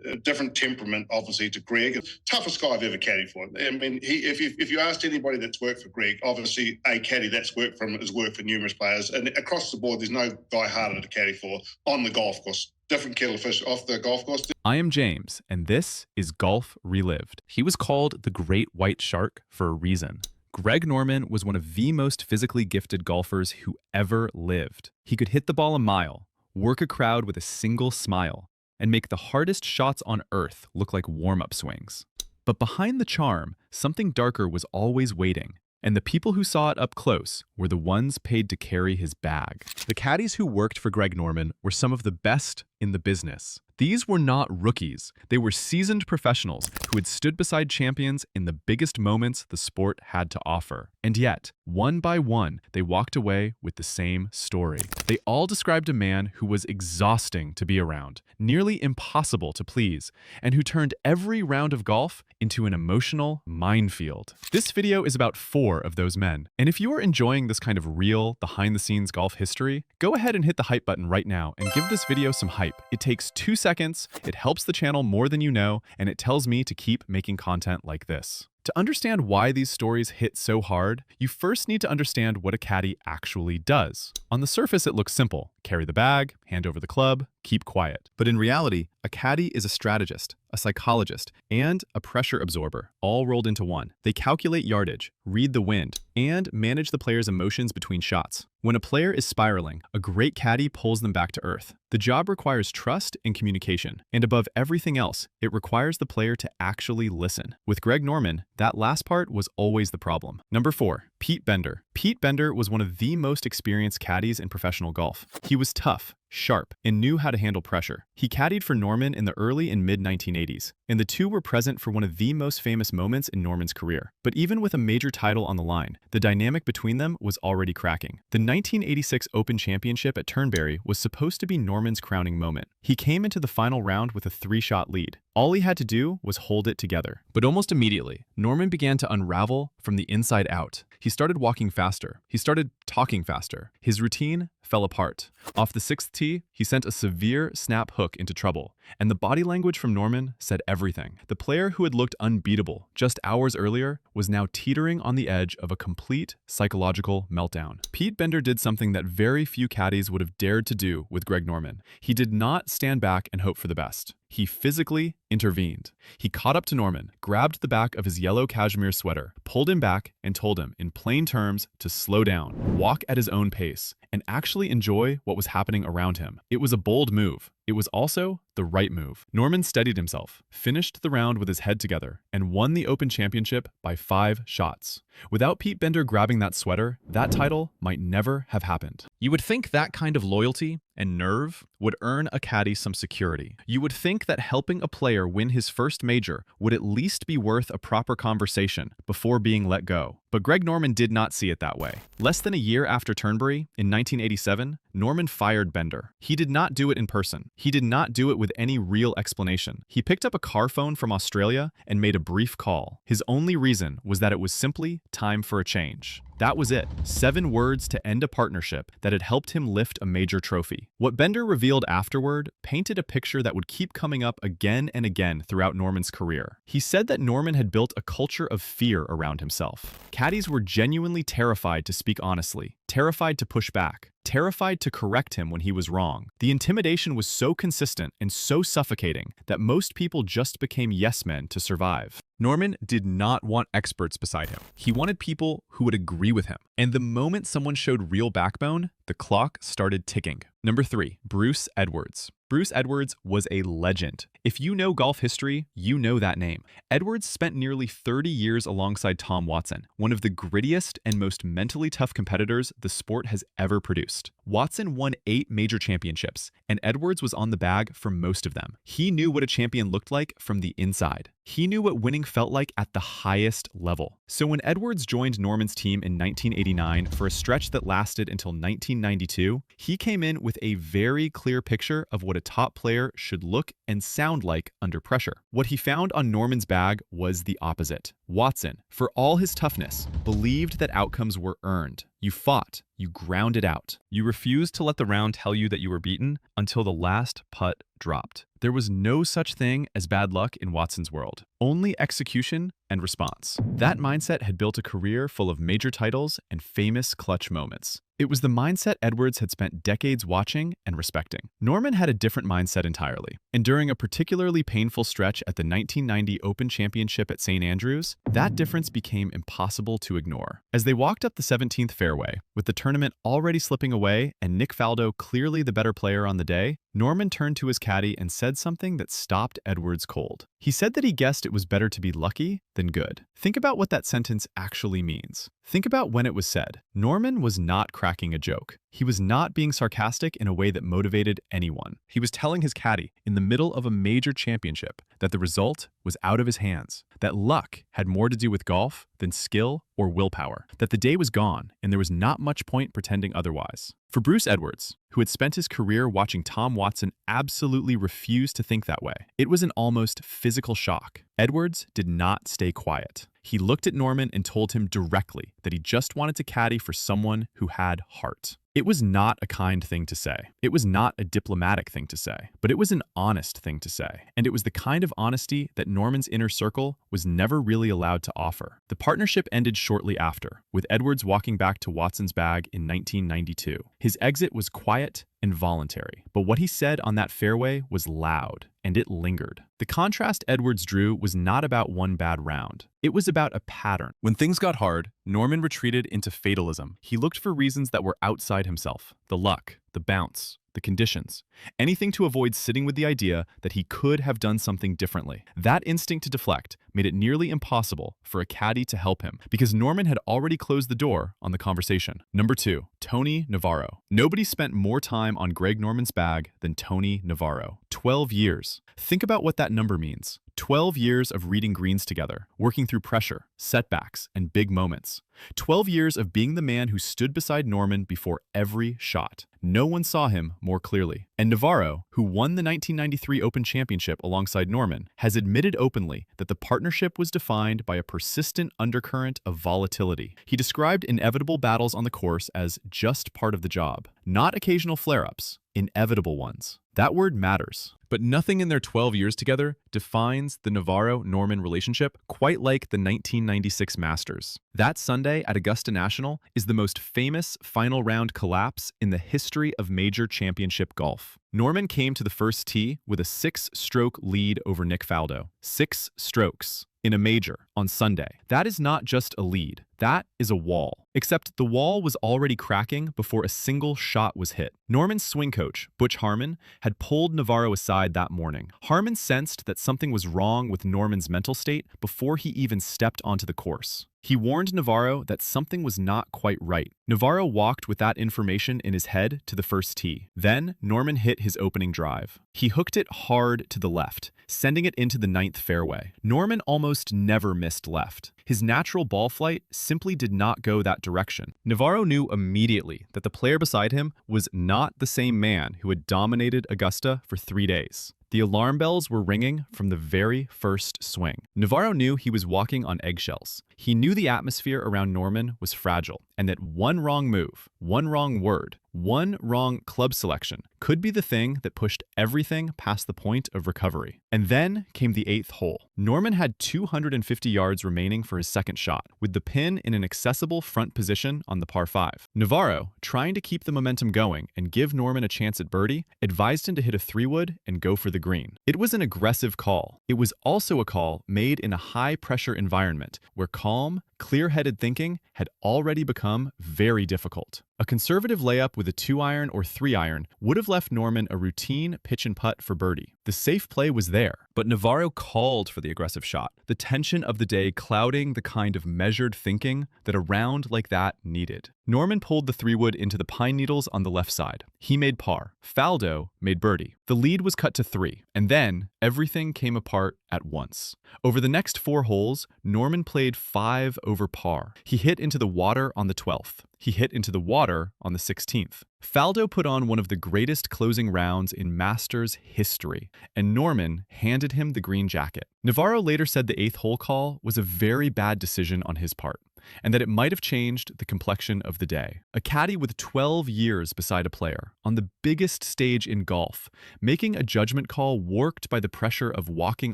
a different temperament, obviously, to Greg. Toughest guy I've ever caddied for. I mean, if you asked anybody that's worked for Greg, obviously a caddy that's worked for him has worked for numerous players, and across the board, there's no guy harder to caddy for on the golf course. Different kettle of fish off the golf course. I am James, and this is Golf Relived. He was called the Great White Shark for a reason. Greg Norman was one of the most physically gifted golfers who ever lived. He could hit the ball a mile, work a crowd with a single smile, and make the hardest shots on earth look like warm-up swings. But behind the charm, something darker was always waiting, and the people who saw it up close were the ones paid to carry his bag. The caddies who worked for Greg Norman were some of the best in the business. These were not rookies. They were seasoned professionals who had stood beside champions in the biggest moments the sport had to offer. And yet, one by one, they walked away with the same story. They all described a man who was exhausting to be around, nearly impossible to please, and who turned every round of golf into an emotional minefield. This video is about 4 of those men. And if you are enjoying this kind of real, behind-the-scenes golf history, go ahead and hit the hype button right now and give this video some hype. It takes 2 seconds, it helps the channel more than you know, and it tells me to keep making content like this. To understand why these stories hit so hard, you first need to understand what a caddy actually does. On the surface, it looks simple. Carry the bag, hand over the club, keep quiet. But in reality, a caddy is a strategist, a psychologist, and a pressure absorber, all rolled into one. They calculate yardage, read the wind, and manage the player's emotions between shots. When a player is spiraling, a great caddy pulls them back to earth. The job requires trust and communication, and above everything else, it requires the player to actually listen. With Greg Norman, that last part was always the problem. Number 4, Pete Bender. Pete Bender was one of the most experienced caddies in professional golf. He was tough, sharp, and knew how to handle pressure. He caddied for Norman in the early and mid-1980s, and the two were present for one of the most famous moments in Norman's career. But even with a major title on the line, the dynamic between them was already cracking. The 1986 Open Championship at Turnberry was supposed to be Norman's crowning moment. He came into the final round with a 3-shot lead. All he had to do was hold it together. But almost immediately, Norman began to unravel from the inside out. He started walking faster. He started talking faster. His routine fell apart. Off the 6th tee, he sent a severe snap hook into trouble, and the body language from Norman said everything. The player who had looked unbeatable just hours earlier was now teetering on the edge of a complete psychological meltdown. Pete Bender did something that very few caddies would have dared to do with Greg Norman. He did not stand back and hope for the best. He physically intervened. He caught up to Norman, grabbed the back of his yellow cashmere sweater, pulled him back, and told him, in plain terms, to slow down, walk at his own pace, and actually enjoy what was happening around him. It was a bold move. It was also the right move. Norman steadied himself, finished the round with his head together, and won the Open Championship by 5 shots. Without Pete Bender grabbing that sweater, that title might never have happened. You would think that kind of loyalty and nerve would earn a caddy some security. You would think that helping a player win his first major would at least be worth a proper conversation before being let go. But Greg Norman did not see it that way. Less than a year after Turnberry, in 1987, Norman fired Bender. He did not do it in person. He did not do it with any real explanation. He picked up a car phone from Australia and made a brief call. His only reason was that it was simply time for a change. That was it. 7 words to end a partnership that had helped him lift a major trophy. What Bender revealed afterward painted a picture that would keep coming up again and again throughout Norman's career. He said that Norman had built a culture of fear around himself. Caddies were genuinely terrified to speak honestly, terrified to push back, terrified to correct him when he was wrong. The intimidation was so consistent and so suffocating that most people just became yes men to survive. Norman did not want experts beside him. He wanted people who would agree with him. And the moment someone showed real backbone, the clock started ticking. Number 3, Bruce Edwards. Bruce Edwards was a legend. If you know golf history, you know that name. Edwards spent nearly 30 years alongside Tom Watson, one of the grittiest and most mentally tough competitors the sport has ever produced. Watson won 8 major championships, and Edwards was on the bag for most of them. He knew what a champion looked like from the inside. He knew what winning felt like at the highest level. So when Edwards joined Norman's team in 1989 for a stretch that lasted until 1992, he came in with a very clear picture of what a top player should look and sound like under pressure. What he found on Norman's bag was the opposite. Watson, for all his toughness, believed that outcomes were earned. You fought, you ground it out. You refused to let the round tell you that you were beaten until the last putt dropped. There was no such thing as bad luck in Watson's world, only execution and response. That mindset had built a career full of major titles and famous clutch moments. It was the mindset Edwards had spent decades watching and respecting. Norman had a different mindset entirely, and during a particularly painful stretch at the 1990 Open Championship at St. Andrews, that difference became impossible to ignore. As they walked up the 17th fairway, with the tournament already slipping away and Nick Faldo clearly the better player on the day, Norman turned to his caddy and said something that stopped Edwards cold. He said that he guessed it was better to be lucky than good. Think about what that sentence actually means. Think about when it was said. Norman was not cracking a joke. He was not being sarcastic in a way that motivated anyone. He was telling his caddy, in the middle of a major championship, that the result was out of his hands, that luck had more to do with golf than skill or willpower, that the day was gone and there was not much point pretending otherwise. For Bruce Edwards, who had spent his career watching Tom Watson absolutely refuse to think that way, it was an almost physical shock. Edwards did not stay quiet. He looked at Norman and told him directly that he just wanted to caddy for someone who had heart. It was not a kind thing to say. It was not a diplomatic thing to say, but it was an honest thing to say. And it was the kind of honesty that Norman's inner circle was never really allowed to offer. The partnership ended shortly after, with Edwards walking back to Watson's bag in 1992. His exit was quiet and voluntary, but what he said on that fairway was loud, and it lingered. The contrast Edwards drew was not about one bad round. It was about a pattern. When things got hard, Norman retreated into fatalism. He looked for reasons that were outside himself: the luck, the bounce, the conditions, anything to avoid sitting with the idea that he could have done something differently. That instinct to deflect made it nearly impossible for a caddy to help him, because Norman had already closed the door on the conversation. Number 2, Tony Navarro. Nobody spent more time on Greg Norman's bag than Tony Navarro. 12 years. Think about what that number means. 12 years of reading greens together, working through pressure, setbacks, and big moments. 12 years of being the man who stood beside Norman before every shot. No one saw him more clearly. And Navarro, who won the 1993 Open Championship alongside Norman, has admitted openly that the partnership was defined by a persistent undercurrent of volatility. He described inevitable battles on the course as just part of the job, not occasional flare-ups, inevitable ones. That word matters. But nothing in their 12 years together defines the Navarro-Norman relationship quite like the 1996 Masters. That Sunday at Augusta National is the most famous final round collapse in the history of major championship golf. Norman came to the first tee with a 6-stroke lead over Nick Faldo. 6 strokes in a major on Sunday. That is not just a lead. That is a wall. Except the wall was already cracking before a single shot was hit. Norman's swing coach, Butch Harmon, had pulled Navarro aside that morning. Harmon sensed that something was wrong with Norman's mental state before he even stepped onto the course. He warned Navarro that something was not quite right. Navarro walked with that information in his head to the first tee. Then Norman hit his opening drive. He hooked it hard to the left, sending it into the 9th fairway. Norman almost never missed left. His natural ball flight simply did not go that direction. Navarro knew immediately that the player beside him was not the same man who had dominated Augusta for 3 days. The alarm bells were ringing from the very first swing. Navarro knew he was walking on eggshells. He knew the atmosphere around Norman was fragile, and that one wrong move, one wrong word, one wrong club selection could be the thing that pushed everything past the point of recovery. And then came the 8th hole. Norman had 250 yards remaining for his second shot, with the pin in an accessible front position on the par 5. Navarro, trying to keep the momentum going and give Norman a chance at birdie, advised him to hit a 3-wood and go for the green. It was an aggressive call. It was also a call made in a high-pressure environment where calm, clear-headed thinking had already become very difficult. A conservative layup with a 2-iron or 3-iron would have left Norman a routine pitch and putt for birdie. The safe play was there, but Navarro called for the aggressive shot, the tension of the day clouding the kind of measured thinking that a round like that needed. Norman pulled the 3-wood into the pine needles on the left side. He made par. Faldo made birdie. The lead was cut to 3, and then everything came apart at once. Over the next 4 holes, Norman played 5 over par. He hit into the water on the 12th. He hit into the water on the 16th. Faldo put on one of the greatest closing rounds in Masters history, and Norman handed him the green jacket. Navarro later said the 8th hole call was a very bad decision on his part. and that it might have changed the complexion of the day. A caddy with 12 years beside a player, on the biggest stage in golf, making a judgment call warped by the pressure of walking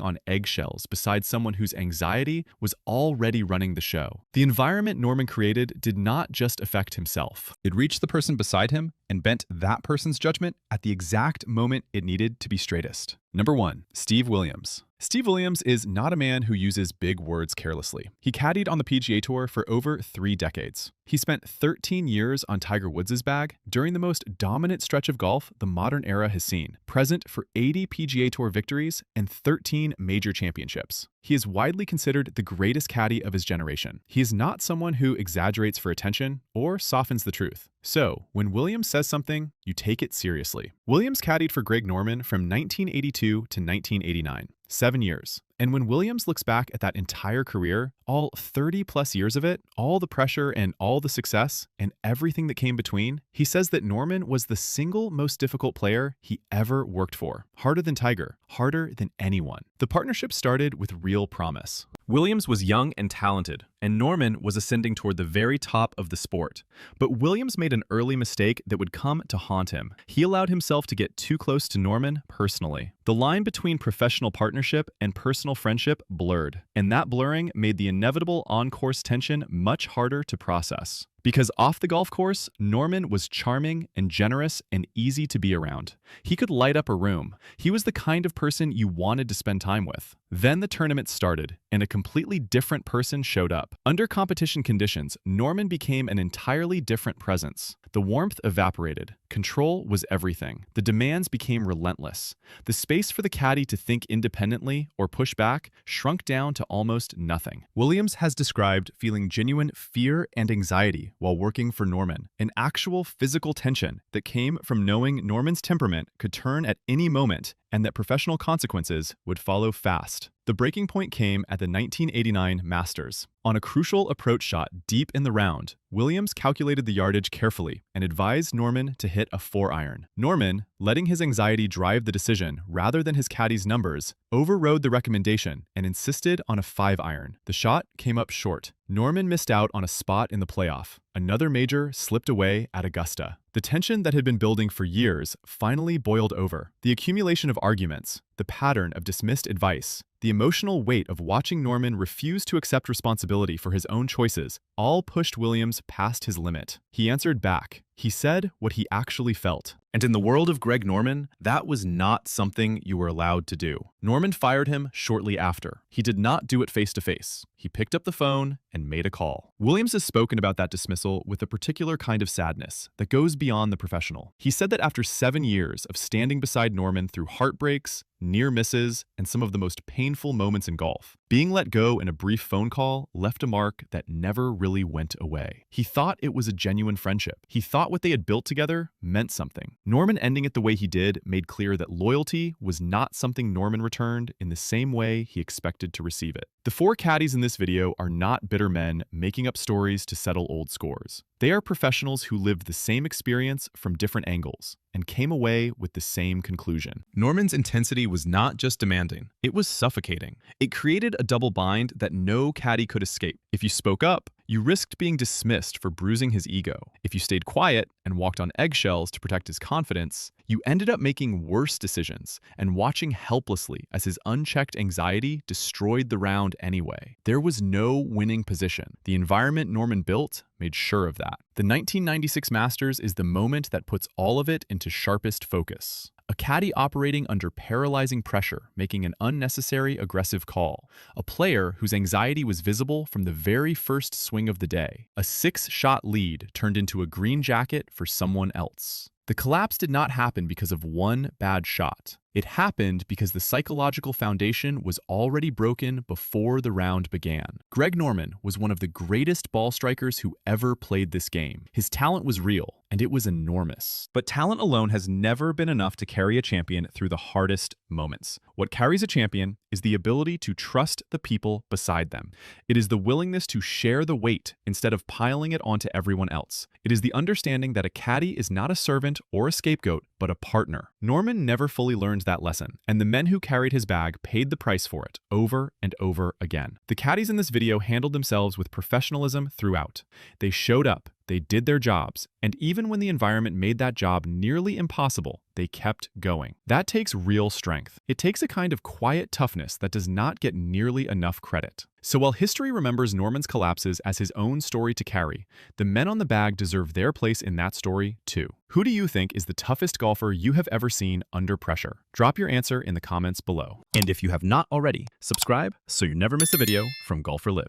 on eggshells beside someone whose anxiety was already running the show. The environment Norman created did not just affect himself. It reached the person beside him and bent that person's judgment at the exact moment it needed to be straightest. Number 1. Steve Williams. Steve Williams is not a man who uses big words carelessly. He caddied on the PGA Tour for over 3 decades. He spent 13 years on Tiger Woods' bag during the most dominant stretch of golf the modern era has seen, present for 80 PGA Tour victories and 13 major championships. He is widely considered the greatest caddy of his generation. He is not someone who exaggerates for attention or softens the truth. So, when Williams says something, you take it seriously. Williams caddied for Greg Norman from 1982 to 1989, 7 years. And when Williams looks back at that entire career, all 30 plus years of it, all the pressure and all the success and everything that came between, he says that Norman was the single most difficult player he ever worked for. Harder than Tiger, harder than anyone. The partnership started with real promise. Williams was young and talented, and Norman was ascending toward the very top of the sport. But Williams made an early mistake that would come to haunt him. He allowed himself to get too close to Norman personally. The line between professional partnership and personal friendship blurred, and that blurring made the inevitable on-course tension much harder to process. Because off the golf course, Norman was charming and generous and easy to be around. He could light up a room. He was the kind of person you wanted to spend time with. Then the tournament started, and a completely different person showed up. Under competition conditions, Norman became an entirely different presence. The warmth evaporated. Control was everything. The demands became relentless. The space for the caddy to think independently or push back shrunk down to almost nothing. Williams has described feeling genuine fear and anxiety while working for Norman, an actual physical tension that came from knowing Norman's temperament could turn at any moment and that professional consequences would follow fast. The breaking point came at the 1989 Masters. On a crucial approach shot deep in the round, Williams calculated the yardage carefully and advised Norman to hit a 4-iron. Norman, letting his anxiety drive the decision rather than his caddy's numbers, overrode the recommendation and insisted on a 5-iron. The shot came up short. Norman missed out on a spot in the playoff. Another major slipped away at Augusta. The tension that had been building for years finally boiled over. The accumulation of arguments, the pattern of dismissed advice, the emotional weight of watching Norman refuse to accept responsibility for his own choices all pushed Williams past his limit. He answered back. He said what he actually felt. And in the world of Greg Norman, that was not something you were allowed to do. Norman fired him shortly after. He did not do it face to face. He picked up the phone and made a call. Williams has spoken about that dismissal with a particular kind of sadness that goes beyond the professional. He said that after 7 years of standing beside Norman through heartbreaks, near misses, and some of the most painful moments in golf, being let go in a brief phone call left a mark that never really went away. He thought it was a genuine friendship. He thought what they had built together meant something. Norman ending it the way he did made clear that loyalty was not something Norman returned in the same way he expected to receive it. The 4 caddies in this video are not bitter men making up stories to settle old scores. They are professionals who lived the same experience from different angles and came away with the same conclusion. Norman's intensity was not just demanding, it was suffocating. It created a double bind that no caddy could escape. If you spoke up, you risked being dismissed for bruising his ego. If you stayed quiet and walked on eggshells to protect his confidence, you ended up making worse decisions and watching helplessly as his unchecked anxiety destroyed the round anyway. There was no winning position. The environment Norman built made sure of that. The 1996 Masters is the moment that puts all of it into sharpest focus. A caddy operating under paralyzing pressure, making an unnecessary aggressive call. A player whose anxiety was visible from the very first swing of the day. A 6-shot lead turned into a green jacket for someone else. The collapse did not happen because of one bad shot. It happened because the psychological foundation was already broken before the round began. Greg Norman was one of the greatest ball strikers who ever played this game. His talent was real, and it was enormous. But talent alone has never been enough to carry a champion through the hardest moments. What carries a champion is the ability to trust the people beside them. It is the willingness to share the weight instead of piling it onto everyone else. It is the understanding that a caddy is not a servant or a scapegoat, but a partner. Norman never fully learned that lesson, and the men who carried his bag paid the price for it over and over again. The caddies in this video handled themselves with professionalism throughout. They showed up, they did their jobs, and even when the environment made that job nearly impossible, they kept going. That takes real strength. It takes a kind of quiet toughness that does not get nearly enough credit. So while history remembers Norman's collapses as his own story to carry, the men on the bag deserve their place in that story too. Who do you think is the toughest golfer you have ever seen under pressure? Drop your answer in the comments below. And if you have not already, subscribe so you never miss a video from Golf or Live.